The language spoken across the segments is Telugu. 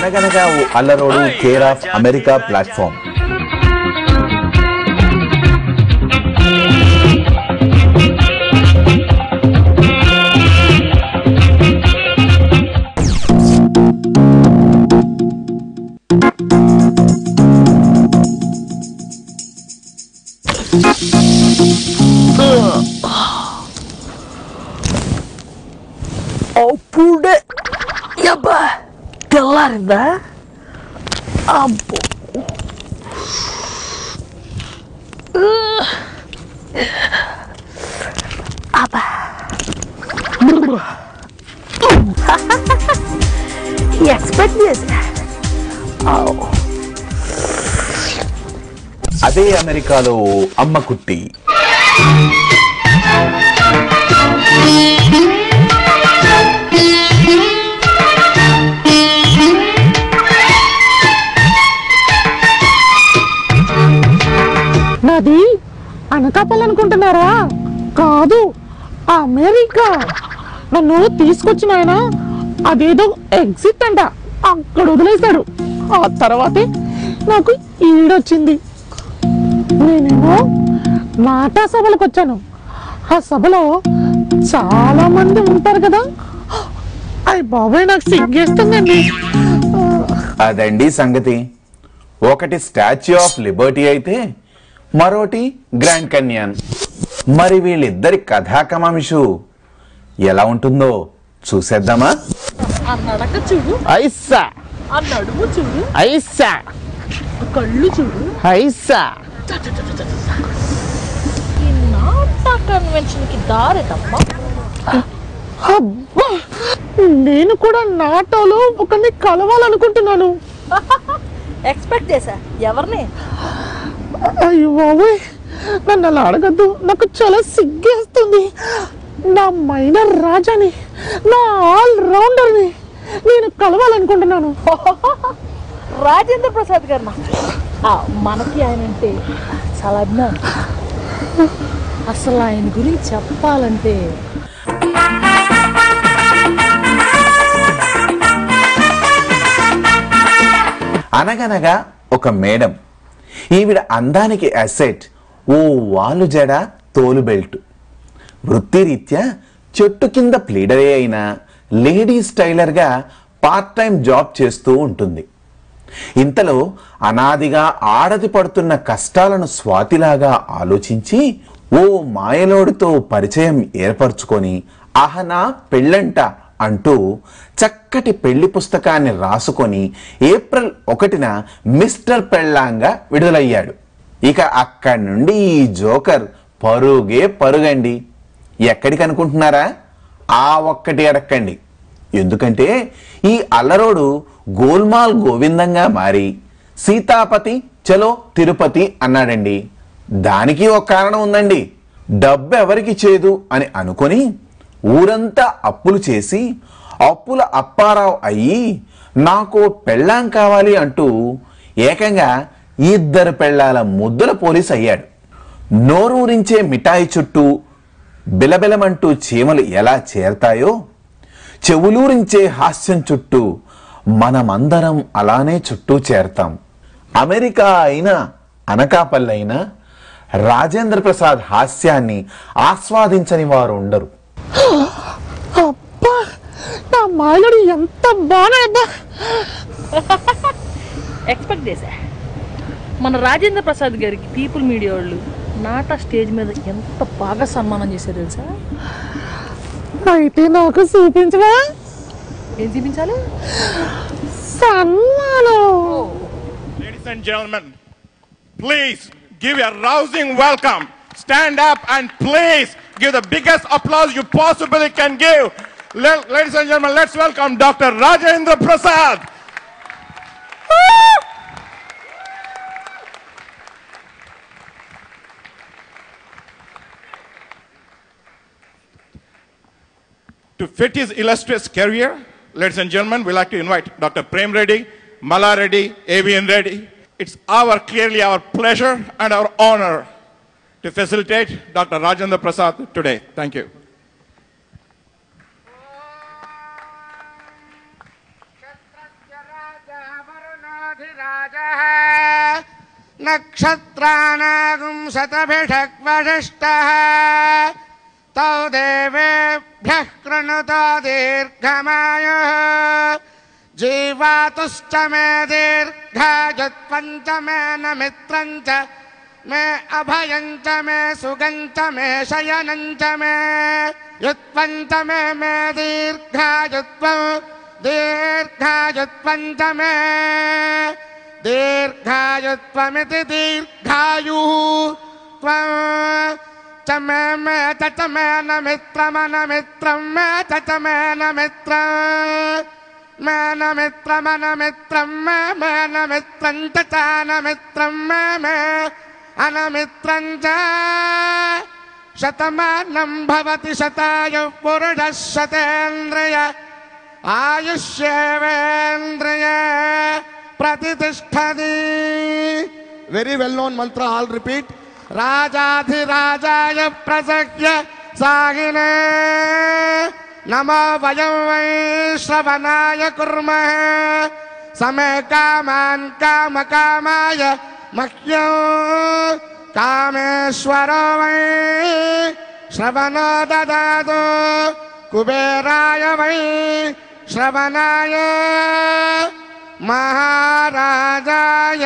అనగనగా ఓ అల్లరోడు కేర్ ఆఫ్ అమెరికా ప్లాట్ఫామ్. అప్పుడే అబ్బా తెల్లారిందా? అబ్బో అబ్బా ఎక్స్పెక్ట్ చేసా. అదే అమెరికాలో అమ్మ కుట్టి. నాది అనకాపల్లి అనుకుంటున్నారా? కాదు, అమెరికా. నన్ను తీసుకొచ్చిన ఆయన అదేదో ఎగ్జిట్ అంట, అక్కడ వదిలేశాడు. ఆ తర్వాతే నాకు ఈడొచ్చింది. నేనేమో నాటా సభలకు వచ్చాను. ఆ సభలో చాలా మంది ఉంటారు కదా. అయ్య బాబాయ్, నాకు సిగ్గేస్తుందండి. అదండి సంగతి. ఒకటి స్టాచ్యూ ఆఫ్ లిబర్టీ అయితే మరోటి గ్రాండ్ కన్యాన్. మరి వీళ్ళిద్దరి కథాకమాంశు ఎలా ఉంటుందో చూసేద్దామా? ఆ నడక చూడు, ఐసా. ఆ నడుము చూడు, ఐసా. కళ్ళు చూడు, ఐసా. ఈ నాటా కన్వెన్షన్ కి దారేటమ్మా. అబ్బా, నేను కూడా నాటోలో ఒకరిని కలవాలనుకుంటున్నాను. ఎక్స్పెక్ట్ చేశా. ఎవరిని? అయ్యో బాబోయ్, నన్ను అలా అడగద్దు, నాకు చాలా సిగ్గేస్తుంది. నా మైనర్ రాజాని, నా ఆల్ రౌండర్ని నేను కలవాలనుకుంటున్నాను. రాజేంద్ర ప్రసాద్ గారు మనకి ఆయన అంటే చాలా అభిమానం. అసలు ఆయన గురించి చెప్పాలంటే అనగనగా ఒక మేడం. ఈవిడ అందానికి అసెట్ ఓ వాలు జడ, తోలు బెల్ట్. వృత్తిరీత్యా చెట్టు కింద ప్లీడరే అయినా లేడీస్ టైలర్గా పార్ట్ టైం జాబ్ చేస్తూ ఉంటుంది. ఇంతలో అనాదిగా ఆడది పడుతున్న కష్టాలను స్వాతిలాగా ఆలోచించి ఓ మాయలోడితో పరిచయం ఏర్పరచుకొని అహనా పెళ్ళంట అంటూ చక్కటి పెళ్లి పుస్తకాన్ని రాసుకొని ఏప్రిల్ 1న మిస్టర్ పెళ్ళాంగా విడుదలయ్యాడు. ఇక అక్కడి నుండి ఈ జోకర్ పరుగే పరుగండి. ఎక్కడికి అనుకుంటున్నారా? ఆ ఒక్కటి అడక్కండి. ఎందుకంటే ఈ అల్లరోడు గోల్మాల్ గోవిందంగా మారి సీతాపతి చలో తిరుపతి అన్నాడండి. దానికి ఒక కారణం ఉందండి. డబ్బు ఎవరికి చేదు అని అనుకొని ఊరంతా అప్పులు చేసి అప్పుల అప్పారావు అయ్యి నాకు పెళ్ళాం కావాలి అంటూ ఏకంగా 2 పెళ్ళాల ముద్దుల పోలీస్ అయ్యాడు. నోరూరించే మిఠాయి చుట్టూ బిలబిలమంటూ చీమలు ఎలా చేరతాయో, చెవులూరించే హాస్యం చుట్టూ మనమందరం అలానే చుట్టూ చేరతాం. అమెరికా అయినా అనకాపల్లి అయినా రాజేంద్ర ప్రసాద్ హాస్యాన్ని ఆస్వాదించని వారు ఉండరు. అబ్బా, నా మాయలుడు ఎంత బాగా ఎక్స్పెక్ట్ చేశా. మన రాజేంద్ర ప్రసాద్ గారికి పీపుల్ మీడియా వాళ్ళు నాటా స్టేజ్ మీద ఎంత బాగా సన్మానం చేశారు తెలుసా? అయితే నాకు చూపించవా? ఏం చూపించాలి? సన్మానం. Ladies and gentlemen, please give a rousing welcome. Stand up and please give the biggest applause you possibly can give. Ladies and gentlemen, let's welcome Dr. Rajendra Prasad. To fit his illustrious career, ladies and gentlemen, we'd like to invite Dr. Prem Reddy, Mala Reddy, AVN Reddy. It's clearly our pleasure and our honor to facilitate Dr. Rajendra Prasad today. Thank you. Kshatrasya Raja నక్షత్రానాగుం శతభిషగ్వశిష్టః తౌ దేవేభ్యః కృణుతో దీర్ఘమాయుః జీవాతుశ్చ మే దీర్ఘాయుత్వం చ మే నమిత్రం చ మే అభయం చ మే సుగం చ మే శయనం చ మే యుత్వం చ మే మే దీర్ఘాయుత్వం దీర్ఘాయుత్వం చ మే దీర్ఘాయుత్వమితి దీర్ఘాయుః త్వం చ మే మే చ మే నమిత్రమనమిత్రం మే చ మే నమిత్రం మే నమిత్రమనమిత్రం మే మే నమిత్రం చ నమిత్రం మే మే అనమిత్రం చ Shatamanam Bhavati శతాయుః పురుషः శతేంద్రియ ఆయుష్యేవేంద్రియే ప్రతిష్టతి. Very well known మంత్ర, ఆల్ రిపీట్. రాజాధిరాజాయ ప్రసఖ్య సాగినే నమో వయం వై శ్రవణాయ కుర్మః సమే కామాన్ కామకామాయ మహ్యం కామేశ్వరో వై శ్రవణో దదాతు కుబేరాయ వై శ్రవణాయ మహారాజాయ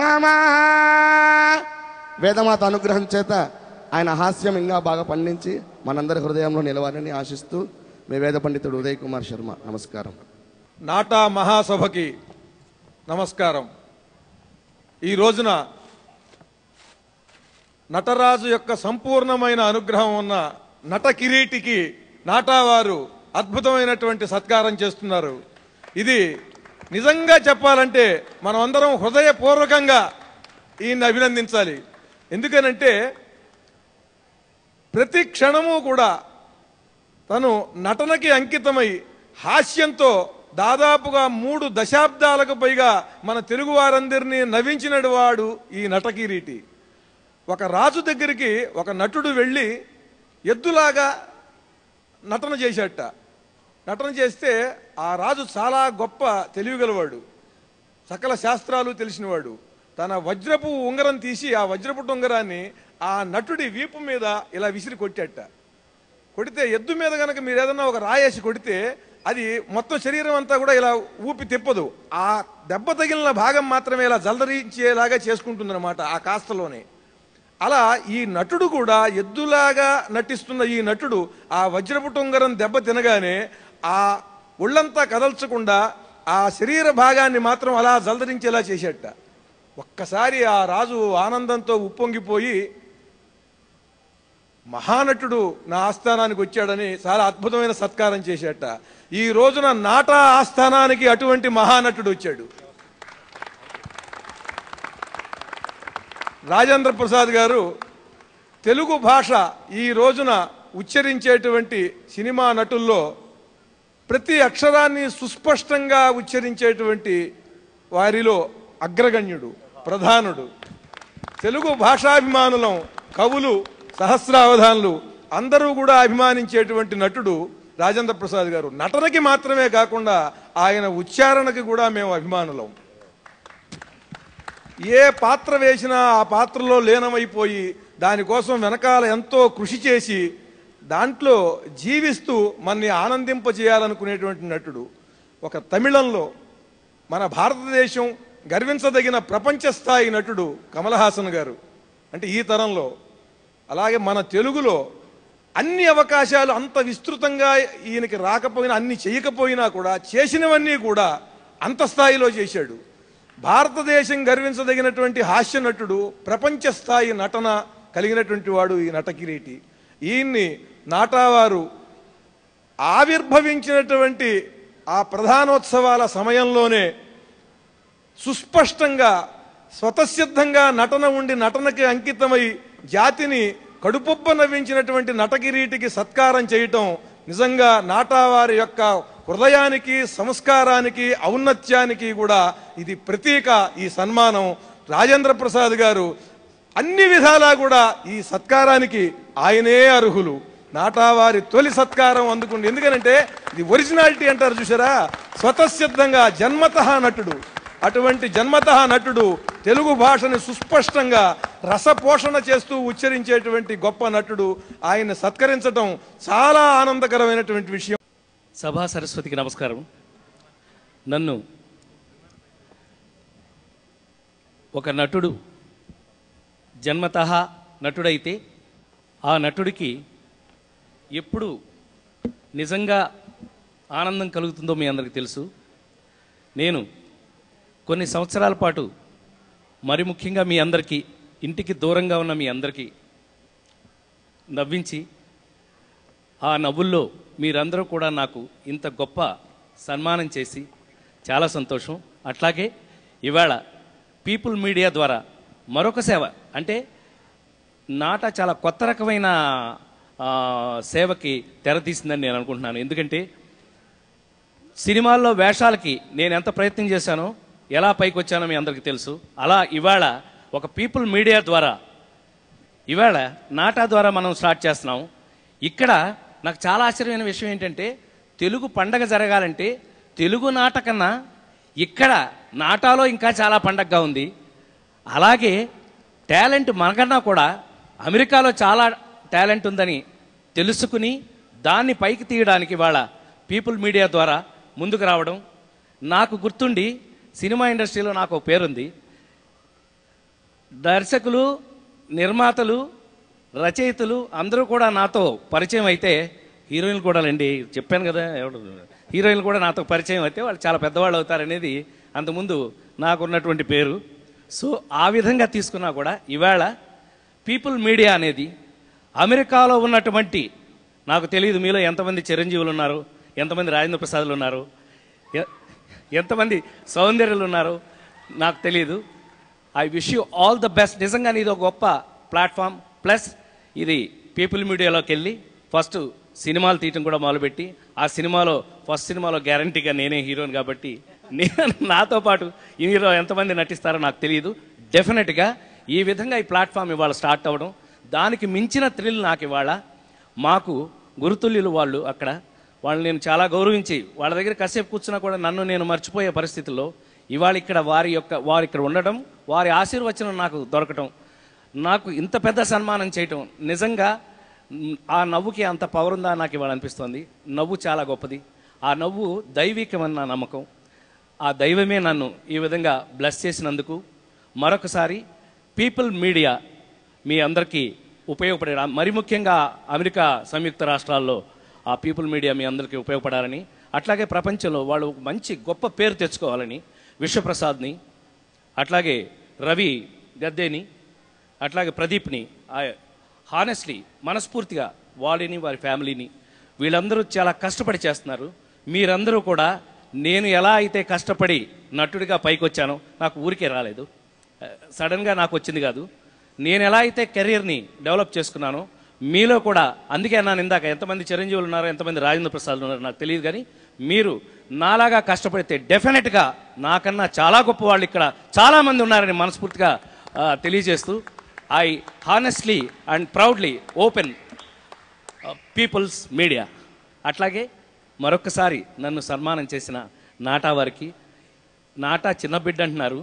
నమః. వేదమాత అనుగ్రహం చేత ఆయన హాస్యం ఇంకా బాగా పండించి మనందరి హృదయంలో నిలవాలని ఆశిస్తూ మీ వేద పండితుడు ఉదయ్ కుమార్ శర్మ. నమస్కారం. నాటా మహాసభకి నమస్కారం. ఈ రోజున నటరాజు యొక్క సంపూర్ణమైన అనుగ్రహం ఉన్న నట కిరీటికి నాటావారు అద్భుతమైనటువంటి సత్కారం చేస్తున్నారు. ఇది నిజంగా చెప్పాలంటే మనం అందరం హృదయపూర్వకంగా ఈయన్ని అభినందించాలి. ఎందుకనంటే ప్రతి క్షణము కూడా తను నటనకి అంకితమై హాస్యంతో దాదాపుగా 3 దశాబ్దాలకు పైగా మన తెలుగు వారందరినీ నవ్వించినడు వాడు ఈ నటకిరీటి. ఒక రాజు దగ్గరికి ఒక నటుడు వెళ్ళి ఎద్దులాగా నటన చేశాట. నటన చేస్తే ఆ రాజు చాలా గొప్ప తెలివిగలవాడు, సకల శాస్త్రాలు తెలిసినవాడు. తన వజ్రపు ఉంగరం తీసి ఆ వజ్రపు ఉంగరాన్ని ఆ నటుడి వీపు మీద ఇలా విసిరి కొట్టాట. కొడితే ఎద్దు మీద కనుక మీరు ఏదన్నా ఒక రాయేసి కొడితే అది మొత్తం శరీరం అంతా కూడా ఇలా ఊపి తిప్పదు. ఆ దెబ్బ తగిలిన భాగం మాత్రమే ఇలా జలదరించేలాగా చేసుకుంటుందన్నమాట ఆ కాస్తలోనే. అలా ఈ నటుడు కూడా ఎద్దులాగా నటిస్తున్న ఈ నటుడు ఆ వజ్రపు ఉంగరం దెబ్బ తినగానే ఆ ఒళ్ళంతా కదల్చకుండా ఆ శరీర భాగాన్ని మాత్రం అలా జలదరించేలా చేసేట. ఒక్కసారి ఆ రాజు ఆనందంతో ఉప్పొంగిపోయి మహానటుడు నా ఆస్థానానికి వచ్చాడని చాలా అద్భుతమైన సత్కారం చేసేట. ఈ రోజున నాటా ఆస్థానానికి అటువంటి మహానటుడు వచ్చాడు. రాజేంద్ర ప్రసాద్ గారు తెలుగు భాష ఈ రోజున ఉచ్చరించేటువంటి సినిమా నటుల్లో ప్రతి అక్షరాన్ని సుస్పష్టంగా ఉచ్చరించేటువంటి వారిలో అగ్రగణ్యుడు, ప్రధానుడు. తెలుగు భాషాభిమానులం, కవులు, సహస్రావధానులు అందరూ కూడా అభిమానించేటువంటి నటుడు రాజేంద్ర ప్రసాద్ గారు. నటనకి మాత్రమే కాకుండా ఆయన ఉచ్చారణకి కూడా మేము అభిమానులం. ఏ పాత్ర వేసినా ఆ పాత్రలో లీనమైపోయి దానికోసం వెనకాల ఎంతో కృషి చేసి దాంట్లో జీవిస్తూ మనని ఆనందింపజేయాలనుకునేటువంటి నటుడు. ఒక తమిళంలో మన భారతదేశం గర్వించదగిన ప్రపంచ స్థాయి నటుడు కమల్ హాసన్ గారు. అంటే ఈ తరంలో. అలాగే మన తెలుగులో అన్ని అవకాశాలు అంత విస్తృతంగా ఈయనకి రాకపోయినా, అన్ని చేయకపోయినా కూడా చేసినవన్నీ కూడా అంత స్థాయిలో చేశాడు. భారతదేశం గర్వించదగినటువంటి హాస్య నటుడు, ప్రపంచ స్థాయి నటన కలిగినటువంటి వాడు ఈ నటకిరీటి. ఈయన్ని నాటావారు ఆవిర్భవించినటువంటి ఆ ప్రధానోత్సవాల సమయంలోనే సుస్పష్టంగా స్వతసిద్ధంగా నటన ఉండి నటనకి అంకితమై జాతిని కడుపుబ్బ నవ్వించినటువంటి నటకిరీటికి సత్కారం చేయటం నిజంగా నాటావారి యొక్క హృదయానికి, సంస్కారానికి, ఔన్నత్యానికి కూడా ఇది ప్రతీక. ఈ సన్మానం రాజేంద్ర ప్రసాద్ గారు అన్ని విధాలా కూడా ఈ సత్కారానికి ఆయనే అర్హులు. నాటావారి తొలి సత్కారం అందుకుంది. ఎందుకనంటే ఇది ఒరిజినాలిటీ అంటారు చూసారా, స్వతసిద్ధంగా జన్మతః నటుడు. అటువంటి జన్మతః నటుడు తెలుగు భాషని సుస్పష్టంగా రసపోషణ చేస్తూ ఉచ్చరించేటువంటి గొప్ప నటుడు. ఆయన సత్కరించడం చాలా ఆనందకరమైనటువంటి విషయం. సభా సరస్వతికి నమస్కారం. నన్ను ఒక నటుడు జన్మతః నటుడైతే ఆ నటుడికి ఎప్పుడు నిజంగా ఆనందం కలుగుతుందో మీ అందరికీ తెలుసు. నేను కొన్ని సంవత్సరాల పాటు మరి ముఖ్యంగా మీ అందరికీ, ఇంటికి దూరంగా ఉన్న మీ అందరికీ నవ్వించి ఆ నవ్వుల్లో మీరందరూ కూడా నాకు ఇంత గొప్ప సన్మానం చేసి చాలా సంతోషం. అట్లాగే ఇవాళ పీపుల్ మీడియా ద్వారా మరొక సేవ, అంటే నాట చాలా కొత్త రకమైన సేవకి తెరతీసిందని నేను అనుకుంటున్నాను. ఎందుకంటే సినిమాల్లో వేషాలకి నేను ఎంత ప్రయత్నం చేశానో, ఎలా పైకి వచ్చానో మీ అందరికీ తెలుసు. అలా ఇవాళ ఒక పీపుల్ మీడియా ద్వారా ఇవాళ నాటా ద్వారా మనం స్టార్ట్ చేస్తున్నాం. ఇక్కడ నాకు చాలా ఆశ్చర్యమైన విషయం ఏంటంటే, తెలుగు పండగ జరగాలంటే తెలుగు నాట కన్నా ఇక్కడ నాటాలో ఇంకా చాలా పండగగా ఉంది. అలాగే టాలెంట్ మనకన్నా కూడా అమెరికాలో చాలా టాలెంట్ ఉందని తెలుసుకుని దాన్ని పైకి తీయడానికి వాళ్ళ పీపుల్ మీడియా ద్వారా ముందుకు రావడం. నాకు గుర్తుండి సినిమా ఇండస్ట్రీలో నాకు ఒక పేరుంది. దర్శకులు, నిర్మాతలు, రచయితలు అందరూ కూడా నాతో పరిచయం అయితే, హీరోయిన్లు కూడా అండి చెప్పాను కదా, హీరోయిన్లు కూడా నాతో పరిచయం అయితే వాళ్ళు చాలా పెద్దవాళ్ళు అవుతారనేది అంతకుముందు నాకున్నటువంటి పేరు. సో ఆ విధంగా తీసుకున్నా కూడా ఇవాళ పీపుల్ మీడియా అనేది అమెరికాలో ఉన్నటువంటి, నాకు తెలియదు మీలో ఎంతమంది చిరంజీవులు ఉన్నారు, ఎంతమంది రాజేంద్ర ప్రసాద్లు ఉన్నారు, ఎంతమంది సౌందర్యులు ఉన్నారు నాకు తెలియదు. I wish you all the best. నిజంగా ఇది ఒక గొప్ప ప్లాట్ఫామ్. ప్లస్ ఇది పీపుల్ మీడియాలోకి వెళ్ళి ఫస్ట్ సినిమాలు తీయటం కూడా మొదలుపెట్టి, ఆ సినిమాలో ఫస్ట్ సినిమాలో గ్యారంటీగా నేనే హీరోని కాబట్టి నాతో పాటు ఈ హీరో ఎంతమంది నటిస్తారో నాకు తెలియదు. డెఫినెట్గా ఈ విధంగా ఈ ప్లాట్ఫామ్ ఇవాళ స్టార్ట్ అవ్వడం, దానికి మించిన థ్రిల్ నాకు ఇవాళ. మాకు గురుతుల్యులు వాళ్ళు అక్కడ, వాళ్ళు నేను చాలా గౌరవించి వాళ్ళ దగ్గర కాసేపు కూర్చున్నా కూడా నన్ను నేను మర్చిపోయే పరిస్థితుల్లో ఇవాళ ఇక్కడ వారు ఇక్కడ ఉండడం, వారి ఆశీర్వచనం నాకు దొరకటం, నాకు ఇంత పెద్ద సన్మానం చేయటం, నిజంగా ఆ నవ్వుకి అంత పవర్ ఉందా నాకు ఇవాళ అనిపిస్తుంది. నవ్వు చాలా గొప్పది. ఆ నవ్వు దైవికమన్న నమ్మకం. ఆ దైవమే నన్ను ఈ విధంగా బ్లెస్ చేసినందుకు మరొకసారి పీపుల్ మీడియా మీ అందరికీ ఉపయోగపడే, మరి ముఖ్యంగా అమెరికా సంయుక్త రాష్ట్రాల్లో ఆ పీపుల్ మీడియా మీ అందరికీ ఉపయోగపడాలని, అట్లాగే ప్రపంచంలో వాళ్ళు మంచి గొప్ప పేరు తెచ్చుకోవాలని విశ్వప్రసాద్ని, అట్లాగే రవి గద్దేని, అట్లాగే ప్రదీప్ని హానెస్ట్లీ మనస్ఫూర్తిగా వాళ్ళని వారి ఫ్యామిలీని, వీళ్ళందరూ చాలా కష్టపడి చేస్తున్నారు. మీరందరూ కూడా నేను ఎలా అయితే కష్టపడి నటుడిగా పైకి వచ్చానో, నాకు ఊరికే రాలేదు, సడన్గా నాకు వచ్చింది కాదు. నేను ఎలా అయితే కెరీర్ని డెవలప్ చేసుకున్నానో మీలో కూడా, అందుకే అన్నాను ఇందాక ఎంతమంది చిరంజీవులు ఉన్నారో, ఎంతమంది రాజేంద్ర ప్రసాద్ ఉన్నారో నాకు తెలియదు, కానీ మీరు నాలాగా కష్టపడితే డెఫినెట్గా నాకన్నా చాలా గొప్ప వాళ్ళు ఇక్కడ చాలామంది ఉన్నారని మనస్ఫూర్తిగా తెలియజేస్తూ, I honestly and proudly open people's media. అట్లాగే మరొకసారి నన్ను సన్మానం చేసిన నాటా వారికి, నాటా చిన్న బిడ్డ అంటున్నారు,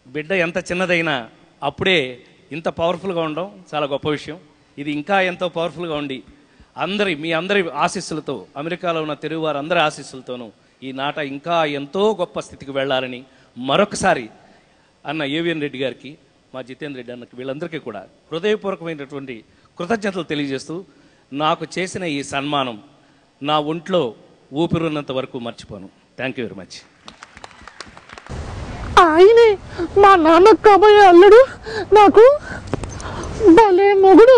బిడ్డ ఎంత చిన్నదైనా అప్పుడే ఇంత పవర్ఫుల్గా ఉండడం చాలా గొప్ప విషయం. ఇది ఇంకా ఎంతో పవర్ఫుల్గా ఉండి మీ అందరి ఆశీస్సులతో, అమెరికాలో ఉన్న తెలుగు వారు అందరి ఆశీస్సులతోనూ ఈ నాట ఇంకా ఎంతో గొప్ప స్థితికి వెళ్ళాలని మరొకసారి అన్న ఏవిఎన్ రెడ్డి గారికి, మా జితేంద్ర రెడ్డి అన్నకి, వీళ్ళందరికీ కూడా హృదయపూర్వకమైనటువంటి కృతజ్ఞతలు తెలియజేస్తూ, నాకు చేసిన ఈ సన్మానం నా ఒంట్లో ఊపిరున్నంత వరకు మర్చిపోను. Thank you very much. ఆయనే మా నాన్న కాబోయే అల్లుడు, నాకు భలే మొగుడు.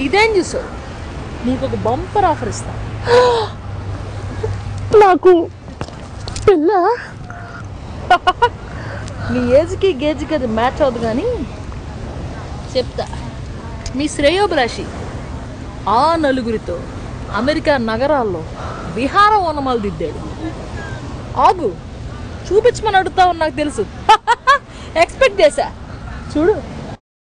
ఇదేం చూసావు, నీకు ఒక బంపర్ ఆఫర్ ఇస్తా. నాకు పిల్ల, నీ ఏజ్కి గేజ్కి అది మ్యాచ్ అవ్వదు, కానీ చెప్తా. మీ శ్రేయోభిలాషి ఆ నలుగురితో అమెరికా నగరాల్లో విహార ఓనమాలు దిద్దాడు. ఆగు, చూపించమని అడుగుతావు నాకు తెలుసు. ఎక్స్పెక్ట్ చేశా, చూడు.